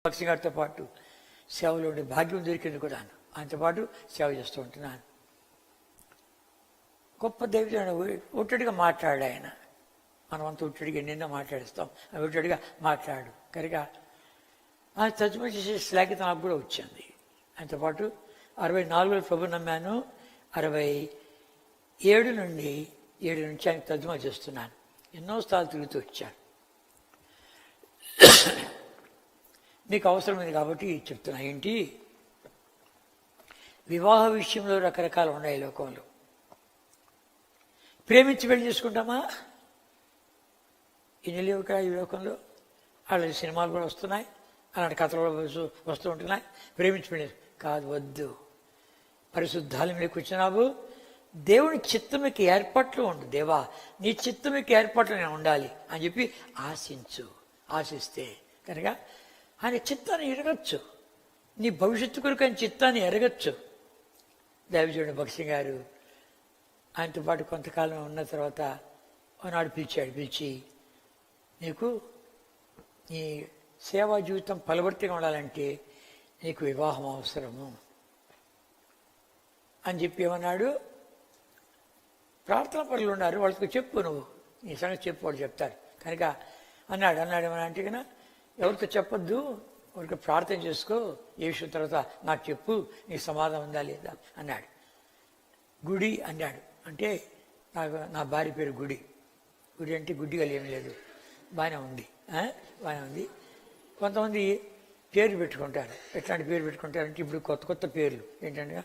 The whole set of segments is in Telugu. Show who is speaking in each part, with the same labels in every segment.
Speaker 1: భక్తి గారితో పాటు సేవలో ఉండే భాగ్యం దొరికింది కూడా. ఆయనతో పాటు సేవ చేస్తూ ఉంటున్నాను. గొప్ప దైవజనుడు ఒట్టడిగా మాట్లాడు ఆయన. మనం అంతా ఒట్టడిగా నిన్న మాట్లాడిస్తాం, ఒట్టడిగా మాట్లాడు కనుక ఆయన తర్జుమా చేసే శ్లాఘ్యత నాకు కూడా వచ్చింది. ఆయనతో పాటు 64 ప్రభు నమ్మాను, 67 నుండి ఆయన తర్జుమా చేస్తున్నాను. ఎన్నో స్థాయిలు తిరుగుతూ వచ్చాను. మీకు అవసరమైంది కాబట్టి చెప్తున్నా. ఏంటి, వివాహ విషయంలో రకరకాలు ఉన్నాయి లోకంలో. ప్రేమించి పెళ్లి చేసుకుంటామా? ఇన్ని లేవు కదా ఈ లోకంలో. అలాంటి సినిమాలు కూడా వస్తున్నాయి, అలాంటి కథలు కూడా వస్తూ ఉంటున్నాయి. ప్రేమించి పెళ్లి కాదు, వద్దు. పరిశుద్ధాలయంలోకి వచ్చినావు, దేవుని చిత్తమికి ఏర్పాట్లు ఉండు. దేవా, నీ చిత్తమికి ఏర్పాట్లు నేను ఉండాలి అని చెప్పి ఆశిస్తే కనుక ఆయన చిత్తాన్ని ఎరగచ్చు. నీ భవిష్యత్తు కొరకు ఆయన చిత్తాన్ని ఎరగచ్చు. దైవజనుడు భక్తి గారు ఆయనతో పాటు కొంతకాలం ఉన్న తర్వాత ఒకనాడు పిలిచి, నీకు నీ సేవా జీవితం ఫలవర్తిగా ఉండాలంటే నీకు వివాహం అవసరము అని చెప్పి ఏమన్నాడు, ప్రార్థన పనులు ఉన్నారు, వాళ్ళకి చెప్పు, నువ్వు నీ సంగతి చెప్పు, వాళ్ళు చెప్తారు కనుక అన్నాడు ఏమన్నా అంటే కన్నా, ఎవరితో చెప్పొద్దు, ఎవరికి ప్రార్థన చేసుకో, ఏ విషయం తర్వాత నాకు చెప్పు, నీకు సమాధానం ఉందా లేదా అన్నాడు. గుడి అన్నాడు, అంటే నా భార్య పేరు గుడి అంటే గుడ్డిగా ఏమీ లేదు, బాగానే ఉంది. కొంతమంది పేరు పెట్టుకుంటారు. ఎట్లాంటి పేరు పెట్టుకుంటారంటే ఇప్పుడు కొత్త పేర్లు ఏంటంటే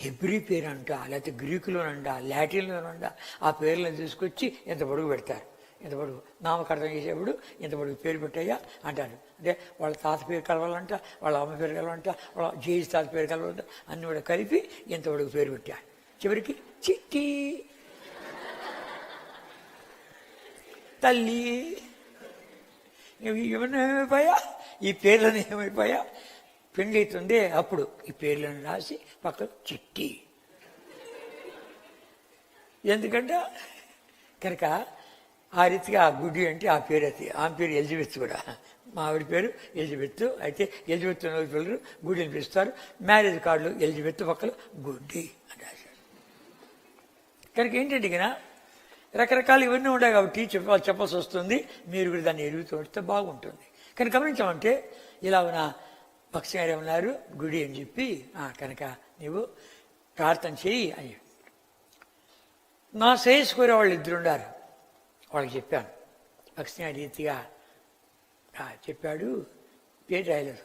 Speaker 1: హెబ్రీ పేరు అంట, లేకపోతే గ్రీకులోనంట, లాటిన్లోనంట, ఆ పేర్లను తీసుకొచ్చి ఎంత పొడుగు పెడతారు. ఇంత పొడుగు నామకరణం చేసేప్పుడు ఇంత పొడుగు పేరు పెట్టాయా అంటారు. అంటే వాళ్ళ తాత పేరు కలవాలంట, వాళ్ళ అమ్మ పేరు కలవాలంట, వాళ్ళ జేజీ తాత పేరు కలవాలంట, అన్ని కూడా కలిపి ఇంత పొడుగు పేరు పెట్టారు. చివరికి చిట్టి తల్లి ఇవన్నీ ఏమైపోయా, ఈ పేర్లను ఏమైపోయా, పెళ్లి అవుతుంది అప్పుడు ఈ పేర్లను రాసి పక్కన చిట్టి. ఎందుకంటే కనుక ఆ రీతిగా ఆ గుడ్డి అంటే ఆ పేరు అది. ఆమె పేరు ఎలిజబెత్ కూడా, మా ఆవిడ పేరు ఎలిజబెత్. అయితే ఎలిజబెత్ పిల్లలు గుడ్డిని పిలుస్తారు. మ్యారేజ్ కార్డులు ఎలిజబెత్ పక్కన గుడ్డి అని రాశారు. కనుక ఏంటంటే ఇక రకరకాలు ఇవన్నీ ఉన్నాయి కాబట్టి చెప్పాల్సి వస్తుంది. మీరు కూడా దాన్ని ఎరుగుతూ వస్తే బాగుంటుంది. కానీ గమనించామంటే ఇలా ఉన్న భక్తి గారు ఏమన్నారు, గుడి అని చెప్పి కనుక నీవు ప్రార్థన చేయి అని. నా శ్రేయస్సు కోరే వాళ్ళు 2 ఉన్నారు. వాళ్ళకి చెప్పాను, భక్తి గారి రీతిగా చెప్పాడు, పేరు రాయలేదు,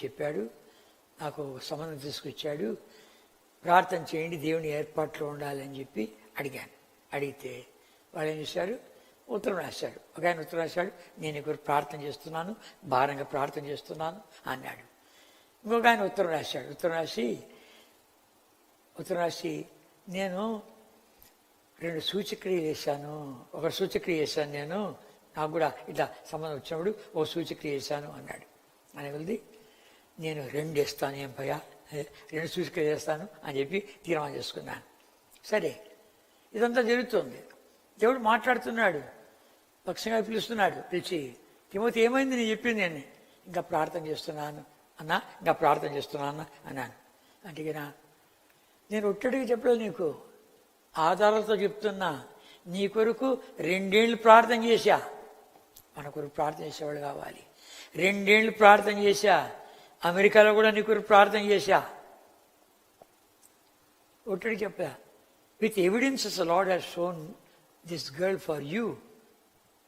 Speaker 1: చెప్పాడు, నాకు సంబంధం తీసుకొచ్చాడు, ప్రార్థన చేయండి, దేవుని ఏర్పాట్లో ఉండాలని చెప్పి అడిగితే వాళ్ళు ఏం చేశారు, ఉత్తరం రాశాడు. ఒక ఆయన ఉత్తరం రాశాడు, నేను ఇక్కడ ప్రార్థన చేస్తున్నాను, భారంగా ప్రార్థన చేస్తున్నాను అన్నాడు. ఇంకొక ఆయన ఉత్తరం రాసి నేను 2 సూచక్రియలు చేశాను. ఒక సూచక్రియ చేశాను నేను, నాకు కూడా ఇట్లా సంబంధం వచ్చినప్పుడు ఓ సూచక్రియ చేశాను అన్నాడు. అని కొద్ది నేను 2 చేస్తాను, ఏం భయా 2 సూచక్రియ చేస్తాను అని చెప్పి తీర్మానం చేసుకున్నాను. సరే, ఇదంతా జరుగుతుంది. దేవుడు మాట్లాడుతున్నాడు, పక్షంగా పిలుస్తున్నాడు. పిలిచి, తిమోతి ఏమైంది నేను చెప్పింది అని. ఇంకా ప్రార్థన చేస్తున్నాను అన్నాను. అంటే నేను ఒట్టడిగా చెప్పలేదు, నీకు ఆధారాలతో చెప్తున్నా. నీ కొరకు 2 ఏళ్ళు ప్రార్థన చేశా. మన కొరకు ప్రార్థన చేసేవాళ్ళు కావాలి. 2 ఏళ్ళు ప్రార్థన చేశా. అమెరికాలో కూడా నీ కొరకు ప్రార్థన చేశా. ఒట్టడి చెప్పా. With evidences lord has shown this girl for you.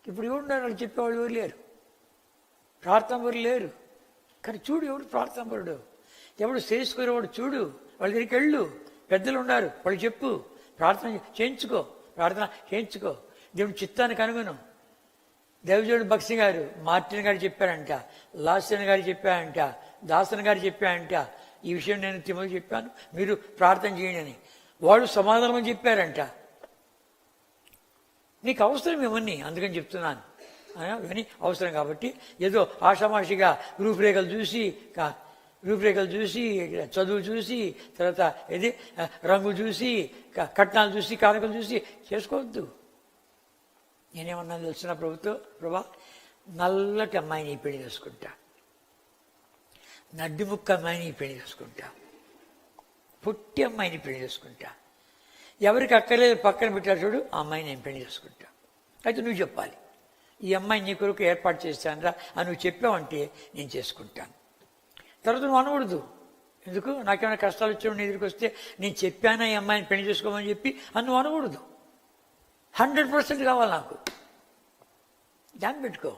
Speaker 1: ఇప్పుడు ఎవరున్నారు వాళ్ళు చెప్పేవాళ్ళు ఎవరు లేరు, ప్రార్థన ఎవరు లేరు. కానీ చూడు, ఎవడు ప్రార్థన పరుడు, ఎవడు చేసుకునేవాడు చూడు, వాళ్ళ దగ్గరికి వెళ్ళు. పెద్దలు ఉన్నారు, వాళ్ళు చెప్పు, ప్రార్థన చేయించుకో, దేవుని చిత్తాన్ని కనుగొను. దైవజనుడు భక్తి గారు, మార్టిన్ గారు చెప్పారంట, లాస్యన్ గారు చెప్పారంట, దాసన్ గారు చెప్పారంట, ఈ విషయం నేను తిమోతికి చెప్పాను, మీరు ప్రార్థన చేయండి అని. వాళ్ళు సమాధానం చెప్పారంట. నీకు అవసరం ఇవన్నీ, అందుకని చెప్తున్నాను. ఇవన్నీ అవసరం కాబట్టి ఏదో ఆషామాషిగా రూపురేఖలు చూసి చదువు చూసి తర్వాత రంగు చూసి కట్నాలు చూసి కానుకలు చూసి చేసుకోవద్దు. నేనేమన్నా తెలిసిన ప్రభుత్వం, ప్రభా నల్లటి అమ్మాయిని పెళ్లి చేసుకుంటా, నడ్డిముక్క అమ్మాయిని పెళ్లి చేసుకుంటా, పుట్టి అమ్మాయిని పెళ్లి చేసుకుంటా, ఎవరికి అక్కర్లేదు పక్కన పెట్టారు చూడు ఆ అమ్మాయిని నేను పెళ్లి చేసుకుంటా. అయితే నువ్వు చెప్పాలి, ఈ అమ్మాయి నీ కొరకు ఏర్పాటు చేస్తానరా అని నువ్వు చెప్పావంటే నేను చేసుకుంటాను. తర్వాత నువ్వు అనకూడదు, ఎందుకు నాకేమైనా కష్టాలు వచ్చి నీ ఎదురుకు వస్తే నేను చెప్పానా ఈ అమ్మాయిని పెళ్లి చేసుకోమని చెప్పి అని నువ్వు అనకూడదు. 100% కావాలి నాకు. దాన్ని పెట్టుకో.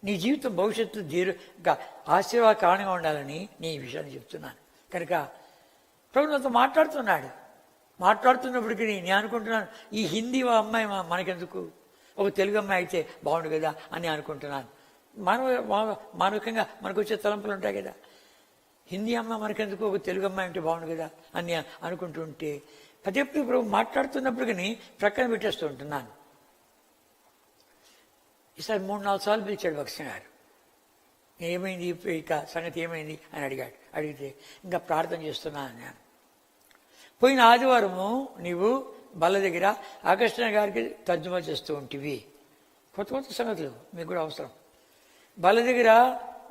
Speaker 1: నీ జీవితం భవిష్యత్తు దీర్ఘ ఆశీర్వాదకరంగా ఉండాలని నీ విషయాన్ని చెప్తున్నాను. కనుక ప్రభు నాతో మాట్లాడుతున్నప్పటికీ నేను అనుకుంటున్నాను, ఈ హిందీ అమ్మాయి మనకెందుకు, ఒక తెలుగు అమ్మాయి అయితే బాగుండు కదా అని అనుకుంటున్నాను. మానవికంగా మనకు వచ్చే తలంపులు ఉంటాయి కదా, హిందీ అమ్మాయి మనకెందుకు, ఒక తెలుగు అమ్మాయి అంటే బాగుండు కదా అని అనుకుంటుంటే పదేప్పుడు ప్రభు మాట్లాడుతున్నప్పటికీ ప్రక్కన పెట్టేస్తూ ఉంటున్నాను. ఈసారి 3-4 సార్లు పిలిచాడు భక్ష్య గారు. ఏమైంది ఇక సంగతి ఏమైంది అని అడిగితే ఇంకా ప్రార్థన చేస్తున్నా అన్నాను. పోయిన ఆదివారము నీవు బల్ల దగ్గర అగస్టిన గారికి తర్జుమా చేస్తూ ఉంటివి. కొత్త సంగతులు మీకు కూడా అవసరం. బల్ల దగ్గర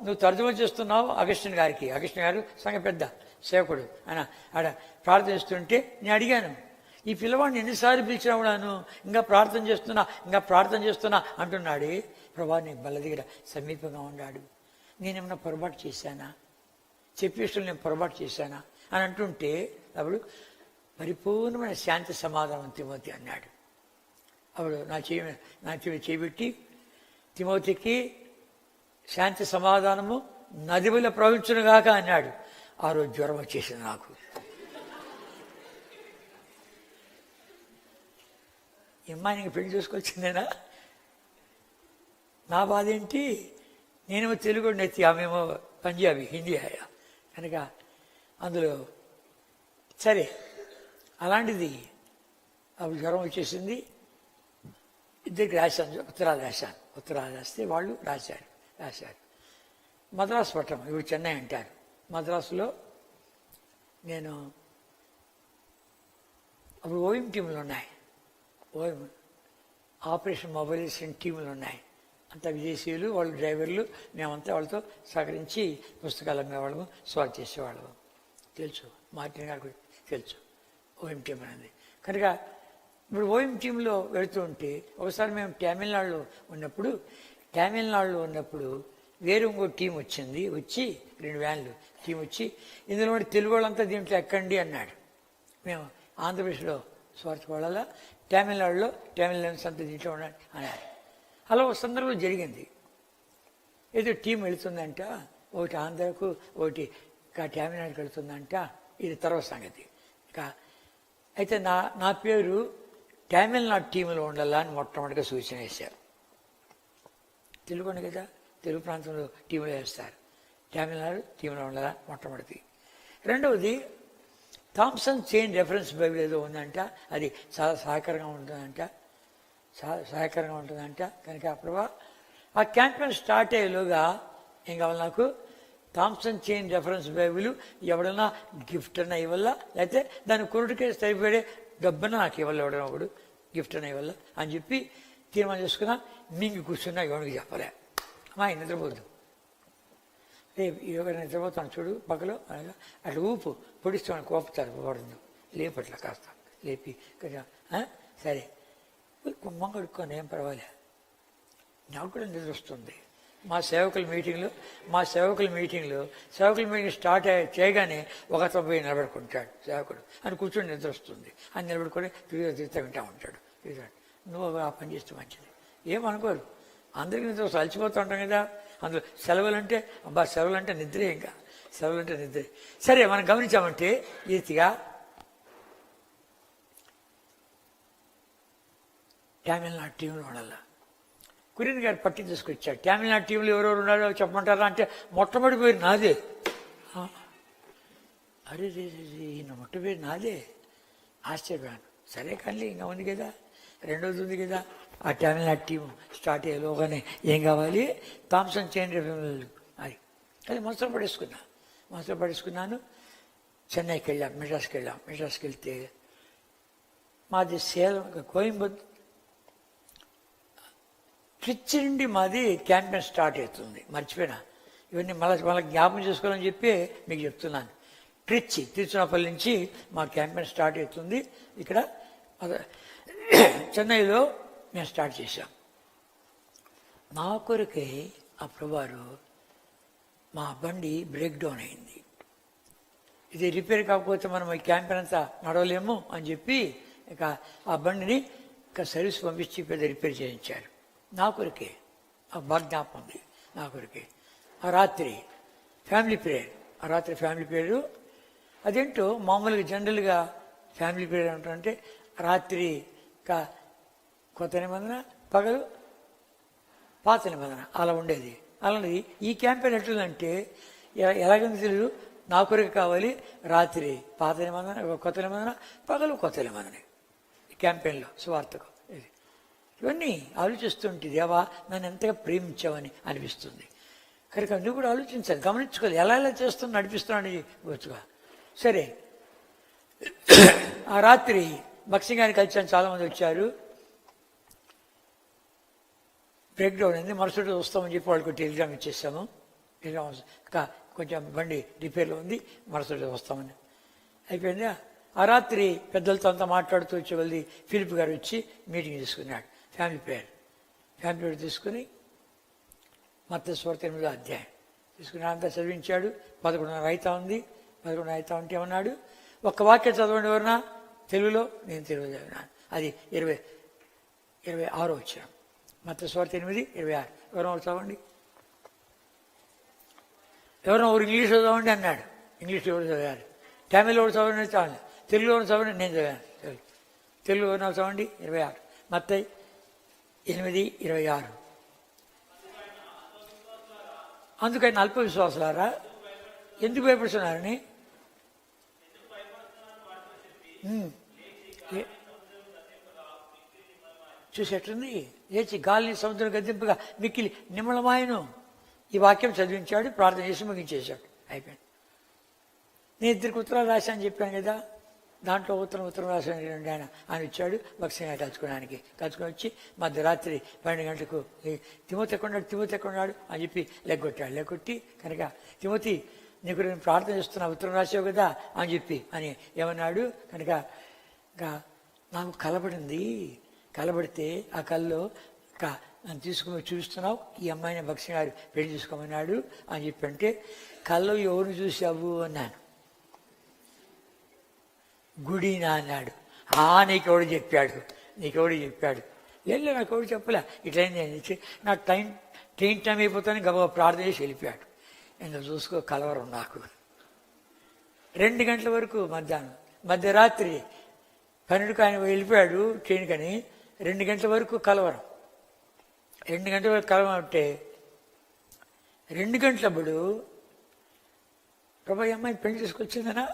Speaker 1: నువ్వు తర్జుమా చేస్తున్నావు అగస్టిన్ గారికి. అగస్టిన్ గారు సంఘ పెద్ద సేవకుడు. ఆయన ఆడ ప్రార్థన చేస్తుంటే నేను అడిగాను, ఈ పిల్లవాడిని ఎన్నిసార్లు పిలిచినా కూడాను ఇంకా ప్రార్థన చేస్తున్నా అంటున్నాడే. ప్రభా నీ బల్ల దగ్గర సమీపంగా ఉన్నాడు, నేనేమన్నా పొరపాటు చేశానా, చెప్పేసిన నేను పొరపాటు చేశానా అని అంటుంటే అప్పుడు పరిపూర్ణమైన శాంతి సమాధానం తిమోతి అన్నాడు. అప్పుడు నా చెవి చేపెట్టి తిమోతికి శాంతి సమాధానము నది వల్ల ప్రవహించునుగాక అన్నాడు. ఆ రోజు జ్వరం వచ్చేసింది నాకు. అమ్మాయిని పెళ్లి చేసుకోవాల్సిందేనా? నా బాధ ఏంటి, నేనేమో తెలుగు నెత్తి, ఆమెమో పంజాబీ హిందీ ఆయా కనుక అందులో సరే అలాంటిది. అప్పుడు జ్వరం వచ్చేసింది. ఇద్దరికి రాశాను, ఉత్తరాలు రాస్తే వాళ్ళు రాశారు. మద్రాసు పట్టణం, ఇప్పుడు చెన్నై అంటారు. మద్రాసులో నేను అప్పుడు ఓఎం టీములు ఉన్నాయి, ఓఎం ఆపరేషన్ మొబైలైజేషన్ టీములు ఉన్నాయి. అంతా విదేశీయులు, వాళ్ళు డ్రైవర్లు, మేమంతా వాళ్ళతో సహకరించి పుస్తకాలు అమ్మేవాళ్ళము, స్వాల్ చేసేవాళ్ళము. తెలుసు, మార్టిన్ గారికి తెలుసు ఓఎం టీం అనేది. కనుక ఇప్పుడు ఓఎం టీంలో వెళుతూ ఉంటే ఒకసారి మేము తమిళనాడులో ఉన్నప్పుడు వేరే ఇంకో టీం వచ్చి 2 వ్యాన్లు టీం వచ్చి ఇందులో తెలుగు వాళ్ళంతా దీంట్లో ఎక్కండి అన్నాడు. మేము ఆంధ్రప్రదేశ్లో స్వార్థ వాళ్ళ తమిళనాడులో తమిళన్స్ అంతా దీంట్లో ఉండండి అన్నారు. అలా ఒక సందర్భం జరిగింది. ఏదో టీం వెళుతుందంట, ఒకటి ఆంధ్రకు ఒకటి తమిళనాడుకి వెళుతుందంట. ఇది తర్వాత సంగతి. అయితే నా పేరు తమిళనాడు టీంలో ఉండాలని మొట్టమొదటిగా సూచన వేశారు. తెలుగు కదా, తెలుగు ప్రాంతంలో టీంలో వేస్తారు, తమిళనాడు టీంలో ఉండాలని మొట్టమొదటి. రెండవది థామ్సన్ చైన్ రెఫరెన్స్ బైబిల్ ఏదో ఉందంట, అది చాలా సహకారంగా ఉంటుందంట. కనుక అప్పుడు ఆ క్యాంపెయిన్ స్టార్ట్ అయ్యేలోగా ఏం కావాలి నాకు, థామ్సన్ చైన్ రెఫరెన్స్ బైబిల్ ఎవడన్నా గిఫ్ట్ అన్నా ఇవ్వాలా, లేకపోతే దాని కొరటికే సరిపడే డబ్బున నాకు ఇవ్వాలి, ఎవడన్నా ఒకడు గిఫ్ట్ అన్నా ఇవ్వాలా అని చెప్పి తీర్మానం చేసుకున్నా. మింగి కూర్చున్నా ఎవరికి చెప్పలే. అమ్మా నిద్రపోద్దు, ఎవరైనా నిద్రపోతాను చూడు పక్కలో అట్లా ఊపు పొడిస్తాను, కోపుతారు పడుతుంది, లేపట్లా కాస్త లేపి కొంచెం సరే కుమ్మం కడుక్కొని ఏం పర్వాలే. నాకు కూడా నిద్ర వస్తుంది. మా సేవకుల మీటింగ్లో స్టార్ట్ చేయగానే ఒక 90 నిలబడుకుంటాడు సేవకుడు అని కూర్చొని నిద్ర వస్తుంది అని నిలబడుకొని తిరుగుతా వింటూ ఉంటాడు. నువ్వు ఆ పని చేస్తే మంచిది, ఏమనుకోరు. అందరికీ నిద్ర అలసిపోతూ ఉంటాం కదా. అందులో సెలవులంటే నిద్రే, ఇంకా సెలవులంటే నిద్రే. సరే మనం గమనించామంటే ఈ రీతిగా తమిళనాడు టీంలో ఉండాల. కురియన్ గారు పట్టి తీసుకొచ్చాడు. తమిళనాడు టీంలో ఎవరెవరు ఉన్నారో చెప్పమంటారా అంటే మొట్టమొదటి పేరు నాదే. అరే ఈయన మొట్ట పేరు నాదే, ఆశ్చర్యపోయాను. సరే కానీ ఇంకా ఉంది కదా, రెండోది ఉంది కదా. ఆ తమిళనాడు టీం స్టార్ట్ అయ్యేలోగానే ఏం కావాలి, థామ్సన్ చైన్ అది మనసులో పడేసుకున్నాను. చెన్నైకి వెళ్ళాం, మెడ్రాస్కి వెళ్తే మాది సేలం, కోయంబత్తూర్ ట్రిచ్ నుండి మాది క్యాంపెయిన్ స్టార్ట్ అవుతుంది. మర్చిపోయినా ఇవన్నీ మళ్ళీ జ్ఞాపకం చేసుకోవాలని చెప్పి మీకు చెప్తున్నాను. తిరుచునాపల్లి నుంచి మా క్యాంపెయిన్ స్టార్ట్ అవుతుంది. ఇక్కడ చెన్నైలో మేము స్టార్ట్ చేశాం. నా కొరకే ఆ ప్రభువారు మా బండి బ్రేక్ డౌన్ అయింది. ఇది రిపేర్ కాకపోతే మనం ఈ క్యాంపెయిన్ అంతా నడవలేము అని చెప్పి ఇక ఆ బండిని ఇక సర్వీస్ పంపించి పెద్ద రిపేర్ చేయించారు. నా కొరకే ఆ బాగా జ్ఞాపకం ఉంది. నా కొరకే ఆ రాత్రి ఫ్యామిలీ ప్రేయర్ అదేంటో మామూలుగా జనరల్గా ఫ్యామిలీ ప్రేయర్ ఏమంటారంటే రాత్రి కొత్త నిబంధన, పగలు పాత నిబంధన అలా ఉండేది. అలాంటిది ఈ క్యాంపెయిన్ ఎట్లుందంటే ఎలాగంది తెలియదు, నా కొరకు కావాలి రాత్రి పాత నిబంధన, కొత్త నిబంధన, పగలు కొత్త నిబంధన. ఈ క్యాంపెయిన్లో సువార్తకు ఇవన్నీ ఆలోచిస్తుంటే దేవా నన్ను ఎంతగా ప్రేమించావని అనిపిస్తుంది. కనుక నువ్వు కూడా ఆలోచించాలి, గమనించుకోవాలి, ఎలా చేస్తున్నా నడిపిస్తున్నాను వచ్చుగా. సరే, ఆ రాత్రి భక్సింగాన్ని కలిసాను, చాలామంది వచ్చారు. బ్రేక్ డౌన్ అయింది. మరుసటి వస్తామని చెప్పి వాళ్ళకి టెలిగ్రామ్ ఇచ్చేసాము. కొంచెం బండి రిపేర్లో ఉంది, మరుసటి వస్తామని అయిపోయింది. ఆ రాత్రి పెద్దలతో అంతా మాట్లాడుతూ వచ్చేవాళ్ళది ఫిలిప్ గారు వచ్చి మీటింగ్ తీసుకున్నాడు. ఫ్యామిలీ ప్రేయర్ తీసుకుని మత్తయి సువార్త 8వ అధ్యాయం తీసుకుని అంతా చదివించాడు. 11:30 అవుతా ఉంది. 11:30 అవుతా ఉంటే ఏమన్నాడు, ఒక్క వాక్యం చదవండి ఎవరన్నా తెలుగులో. నేను తెలుగు చదివినాను. అది 26 వచ్చిన మత్తయి సువార్త 8:26. ఎవరో చదవండి, ఎవరో ఒకరు ఇంగ్లీష్లో చదవండి అన్నాడు. ఇంగ్లీష్లో ఎవరు చదివారు, తమిళ్లో ఎవరు చదవండి చాలు, తెలుగులో ఎవరు చదవండి, నేను చదివాను. తెలుగు ఎవరు చదవండి 26, మత్తయి 8:26. అందుకని అల్ప విశ్వాసారా ఎందుకు భయపడుతున్నారని చూసేట్టుంది. లేచి గాలిని సముద్రం గద్దింపుగా మిక్కిలి నిమ్మలమాయను. ఈ వాక్యం చదివించాడు, ప్రార్థన చేసి ముగించేశాడు, అయిపోయింది. నేను 2 ఉత్తరాలు రాశాను చెప్పాను కదా, దాంట్లో ఉత్తరం రాశాను ఆయన వచ్చాడు భక్సింగా కలుసుకుని వచ్చి మధ్యరాత్రి 12 గంటలకు తిమోతి ఎక్కడున్నాడు అని చెప్పి లెగ్గొట్టి కనుక తిమోతి నీకు నేను ప్రార్థన చేస్తున్నా, ఉత్తరం రాసావు కదా అని చెప్పి అని ఏమన్నాడు. కనుక నాకు కలబడితే ఆ కల్లో నన్ను తీసుకుని చూస్తున్నావు, ఈ అమ్మాయిని భక్సింగ్ గారు పెళ్లి చేసుకోమన్నాడు అని చెప్పి అంటే, కల్లో ఎవరు చూసావు అన్నాను. గుడినా అన్నాడు. నీకెవడు చెప్పాడు లేదు, నాకు ఎవడు చెప్పలే, ఇట్లయింది. నాకు ట్రైన్ టైం అయిపోతాను గబా ప్రార్థన చేసి వెళ్ళిపోయాడు. ఇంకా చూసుకో కలవరం నాకు. 2 గంటల వరకు మధ్యరాత్రి 12కు ఆయన వెళ్ళిపోయాడు ట్రైన్ కని. 2 గంటల వరకు కలవరం. 2 గంటల వరకు కలవరం అంటే 2 గంటలప్పుడు ప్రభా అమ్మాయి పెళ్లి చేసుకొచ్చిందనా,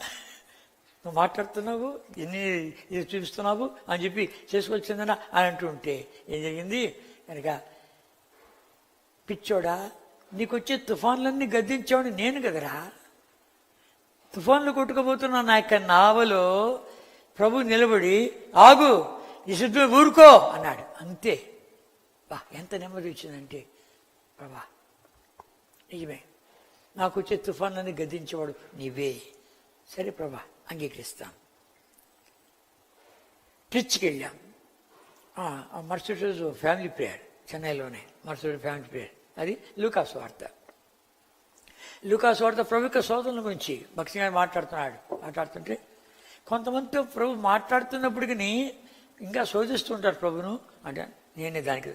Speaker 1: నువ్వు మాట్లాడుతున్నావు, ఇది చూపిస్తున్నావు అని చెప్పి చేసుకొచ్చిందనా అని అంటుంటే ఏం జరిగింది కనుక, పిచ్చోడా నీకు వచ్చే తుఫాన్లన్నీ గద్దించావని నేను కదరా. తుఫాన్లు కొట్టుకుపోతున్నా నా యొక్క నావలో ప్రభు నిలబడి ఆగు, నిశ్శబ్దమే ఊరుకో అన్నాడు. అంతే. ఎంత నెమ్మది వచ్చిందంటే, ప్రభా నిజమే, నాకు వచ్చే తుఫాన్లన్నీ గద్దించేవాడు నీవే. సరే ప్రభా అంగీకరిస్తాం. ట్రిచ్కి వెళ్ళాం. మరుసటి రోజు ఫ్యామిలీ ప్రేయర్ చెన్నైలోనే, మరుసటి ఫ్యామిలీ ప్రేయర్. అది లూకాసు వార్త ప్రభు యొక్క సోదరుల గురించి భక్సింగ్ గారు మాట్లాడుతుంటే కొంతమందితో ప్రభు మాట్లాడుతున్నప్పటికీ ఇంకా శోధిస్తుంటారు ప్రభును. అంటే నేనే దానికి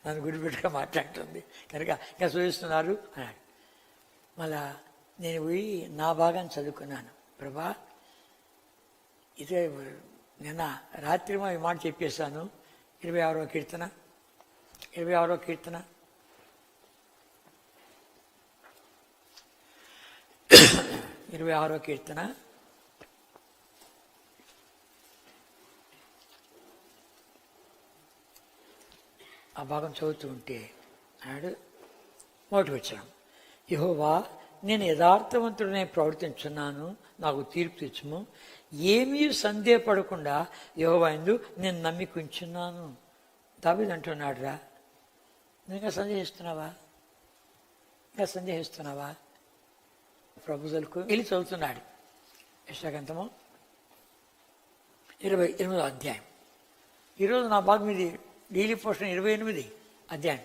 Speaker 1: నన్ను గుడిపెట్టుగా మాట్లాడుతుంది కనుక ఇంకా శోధిస్తున్నారు అన్నాడు. మళ్ళా నేను పోయి నా భాగాన్ని చదువుకున్నాను. ప్రభా ఇదే నిన్న రాత్రి ఈ మాట చెప్పేశాను. 26వ కీర్తన 26వ కీర్తన ఆ భాగం చదువుతూ ఉంటే అన్నాడు, మొదటి వచ్చాను, యెహోవా నేను యథార్థవంతుడనే ప్రవర్తించున్నాను, నాకు తీర్పు తెచ్చుము. ఏమీ సందేహపడకుండా యెహోవా యందు నేను నమ్మికుంచున్నాను. దావీదు అంటున్నాడు రా, నువ్వు ఇంకా సందేహిస్తున్నావా? ఇంకా సందేహిస్తున్నావా? ప్రపోజల్కు వెళ్ళి చదువుతున్నాడు. యెషయా 28వ అధ్యాయం. ఈరోజు నా భాగం ఇది డైలీ పోర్షన్ 28 అధ్యాయం.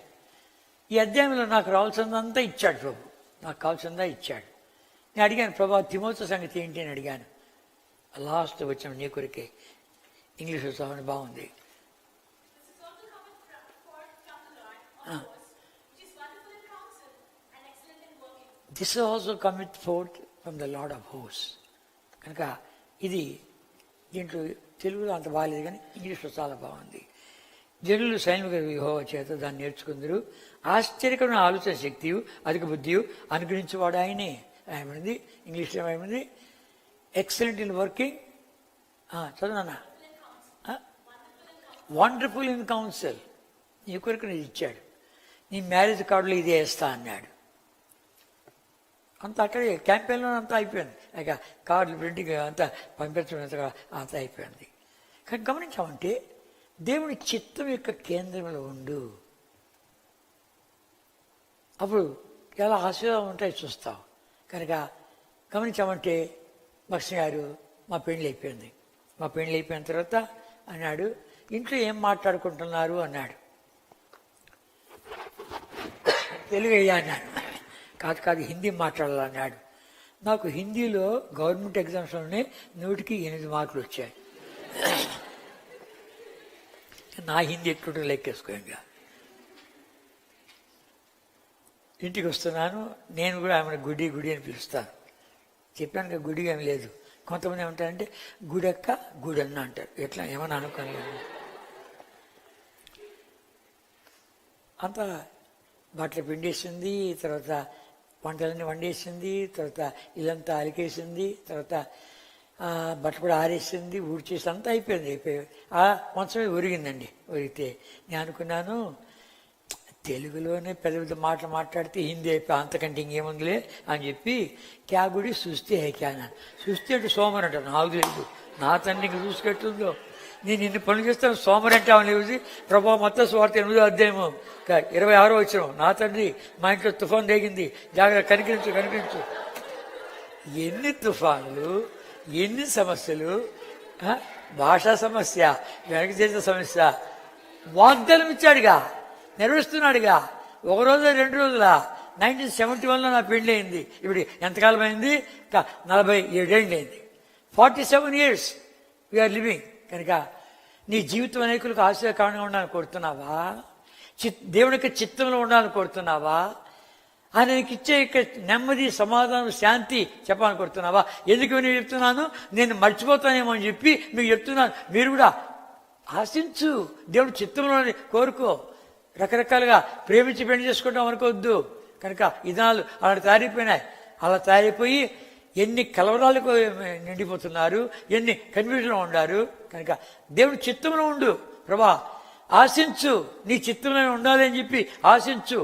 Speaker 1: ఈ అధ్యాయంలో నాకు రావాల్సిందంతా ఇచ్చాడు ప్రభు. నాకు కావాల్సిందా ఇచ్చాడు. నేను అడిగాను, ప్రభా తిమోతి సంగతి ఏంటి అని అడిగాను. లాస్ట్ వచ్చిన నీ కొరికే ఇంగ్లీష్ చదవని బాగుంది. This also cometh forth from the Lord of హోస్. కనుక ఇది దీంట్లో తెలుగులో అంత బాగాలేదు కానీ ఇంగ్లీష్లో చాలా బాగుంది. జనులు సైనిక యెహోవా చేత దాన్ని నేర్చుకుందరు. ఆశ్చర్యకరమైన ఆలోచన శక్తియు అధిక బుద్ధియు అనుగ్రహించేవాడు ఆయనే. ఏమైంది ఇంగ్లీష్లో? ఏమైంది? Excellent in working. చదువునా? Wonderful in council. నీ కొరకు నేను ఇచ్చాడు. నీ మ్యారేజ్ కార్డులో ఇదే వేస్తా అన్నాడు. అంతా అక్కడే క్యాంపెయిన్లో అంతా అయిపోయింది. ఇక కార్డులు ప్రింటింగ్ అంతా పంపించడం అంతా అయిపోయింది. కానీ గమనించామంటే దేవుని చిత్తం యొక్క కేంద్రంలో ఉండు. అప్పుడు ఎలా ఆశీర్వాదం ఉంటాయో చూస్తావు. కనుక గమనించామంటే భక్ష్య గారు మా పెళ్ళి అయిపోయింది. మా పెళ్ళి అయిపోయిన తర్వాత అన్నాడు, ఇంట్లో ఏం మాట్లాడుకుంటున్నారు అన్నాడు. తెలుగు అయ్యా అన్నాడు. కాదు హిందీ మాట్లాడాలన్నాడు. నాకు హిందీలో గవర్నమెంట్ ఎగ్జామ్స్లోనే 100కి 8 మార్కులు వచ్చాయి. నా హిందీ ఎట్లుంటే లెక్కేసుకో. ఇంకా ఇంటికి వస్తున్నాను. నేను కూడా ఆమెను గుడి అని పిలుస్తాను. చెప్పాను కదా, గుడి ఏమి లేదు. కొంతమంది ఏమంటారంటే గుడక్క గుడన్న అంటారు. ఎట్లా ఏమన్నా అనుకోలేదు. అంతా బట్టలు పిండేసింది, తర్వాత వంటలన్నీ వండేసింది, తర్వాత ఇల్లంతా అలికేసింది, తర్వాత బట్టలు కూడా ఆరేసింది, ఊడ్చేసి అంతా అయిపోయింది. ఆ మంచమే ఒరిగిందండి. ఒరిగితే నేను అనుకున్నాను, తెలుగులోనే పెద్ద పెద్ద మాటలు మాట్లాడితే హిందీ అయిపోయి అంతకంటే ఇంకేముందిలే అని చెప్పి క్యా గుడి చూస్తే హే క్యా అన్నాను. చూస్తే అంటే సోమర్ అంటాను. నాకు తెలియదు. నా తండ్రి ఇంక చూసుకెట్టుందో. నేను ఇన్ని పనులు చేస్తాను. సోమర్ అంటే ఆమె లేవు. ప్రభావ మొత్తం స్వార్థ 8వ అధ్యాయము 26వ వచనం. నా తండ్రి మా ఇంట్లో తుఫాన్ రేగింది, జాగ్రత్త కనికరించు. ఎన్ని తుఫాన్లు, ఎన్ని సమస్యలు, భాషా సమస్య, వెనక చేసిన సమస్య. వాగ్దానం ఇచ్చాడుగా, నెరవేరుస్తున్నాడుగా. 1 రోజు 2 రోజులా? 1971లో నా పెళ్ళి అయింది. ఇప్పుడు ఎంతకాలం అయింది? 47 ఏళ్ళు అయింది. 47 years వీఆర్ లివింగ్. కనుక నీ జీవితం అనేకులకు ఆశీర్వాదకరంగా ఉండాలని కోరుతున్నావా? దేవుని యొక్క చిత్తంలో ఉండాలని కోరుతున్నావా? ఆయనకి ఇచ్చే నెమ్మది, సమాధానం, శాంతి చెప్పాలని కోరుతున్నావా? ఎందుకు నేను చెప్తున్నాను? నేను మర్చిపోతానేమో అని చెప్పి మీకు చెప్తున్నాను. మీరు కూడా ఆశించు, దేవుడి చిత్తంలోని కోరుకో. రకరకాలుగా ప్రేమించి పెళ్లి చేసుకుంటాం అనుకోవద్దు. కనుక ఇదాలు అలా తయారైపోయినాయి. అలా తయారైపోయి ఎన్ని కలవరాలకు నిండిపోతున్నారు, ఎన్ని కన్ఫ్యూజన్లో ఉండారు. కనుక దేవుడి చిత్తంలో ఉండు. ప్రభా ఆశించు, నీ చిత్తంలో ఉండాలి అని చెప్పి ఆశించు.